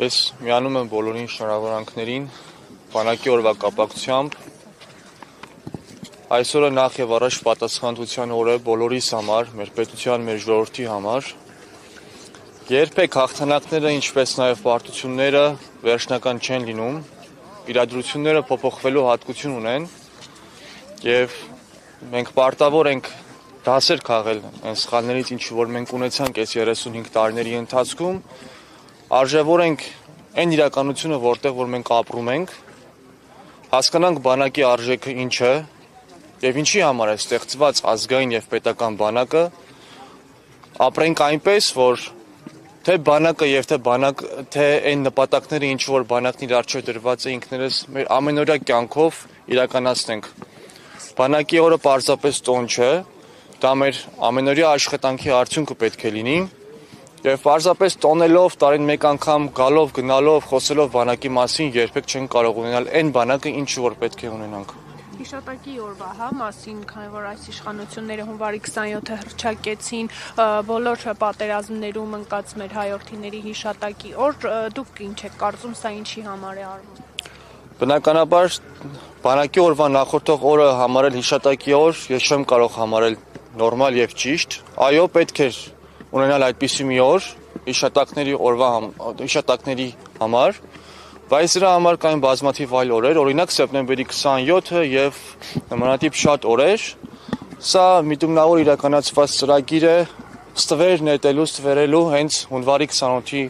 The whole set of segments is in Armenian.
Ես միանում եմ բոլորին շնորհավորանքներին բանակի օրվա կապակցությամբ։ Այսօրը նախ եւ առաջ պատասխանատվության օր է բոլորիս համար, մեր պետության, մեր ժողովրդի համար։ Երբեք հաղթանակները, ինչպես նաեւ պարտությունները վերջնական չեն լինում, իրադրությունները փոփոխվելու հատկություն ունեն եւ մենք պարտավոր ենք դասեր քաղել այն սխալներից, ինչ որ մենք ունեցանք այս 35 տարիների ընթացքում, արժևորենք այն իրականությունը, որտեղ որ մենք ապրում ենք, հասկանանք բանակի արժեքը ինչ է եւ ինչի համար է ստեղծված ազգային եւ պետական բանակը, ապրենք այնպես, որ թե բանակը եւ թե այն նպատակները, ինչ որ բանակն իր առջեւ դրված է, ինքներս մեր ամենօրյա կյանքով իրականացնենք։ Բանակի օրը պարզապես տոն չէ, դա մեր ամենօրյա աշխատանքի արդյունքը պետք է լինի եւ պարզապես տոնելով, տարին մեկ անգամ գալով, գնալով, խոսելով բանակի մասին երբեք չեն կարող ունենալ այն բանակը, ինչ որ պետք է ունենանք։ Հիշատակի օրվա մասին, քանի որ այս իշխանությունները հունվարի 27-ը հռչակեցին բոլոր պատերազմներում ընկած մեր հայրենիների հիշատակի օր, դուք ինչ եք կարծում, սա ինչի համար է արվում։ Բնականաբար բանակի օրվա նախորդող օրը համարել հիշատակի օր, ես չեմ կարող համարել նորմալ եւ ճիշտ։ Այո, պետք է ունենալ այդպիսի մի օր հիշատակների համար, բայց դրա համար կային բազմաթիվ այլ օրեր, օրինակ սեպտեմբերի 27-ը եւ նմանատիպ շատ օրեր։ Սա միտումնավոր իրականացված ծրագիր է ստվեր նետելու, ստվերելու հենց հունվարի 28-ի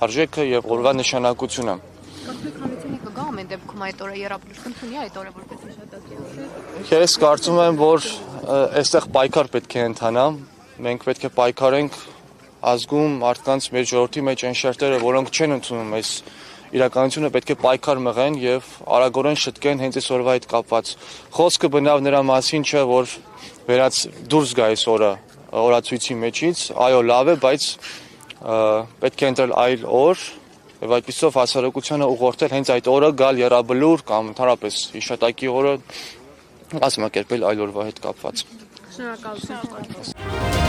արժեքը եւ օրվա նշանակությունը։ Կգա ամեն դեպքում այդ օրը երապլուս կընդունի այդ օրը որպես հիշատակի օր։ Ես կարծում եմ, որ այստեղ պայքար պետք է ընթանա, մենք պետք է պայքարենք ազգում, մարդկանց մեր ժողովրդի մեջ այն շերտերը, որոնք չեն ընդունում այս իրականությունը, պետք է պայքար մղեն եւ արագորեն շտկեն հենց այս օրվա հետ կապված։ Խոսքը բնավ նրա մասին չէ, որ դուրս գա այս օրը օրացույցի մեջից, այո, լավ է, բայց պետք է ընտրել այլ օր եւ այդպիսով հասարակությանը ուղղորդել հենց այդ օրը գալ եռաբլուր կամ ընդհանրապես հիշատակի օրը կազմակերպել այլ օրվա հետ կապված։ Շնորհակալություն։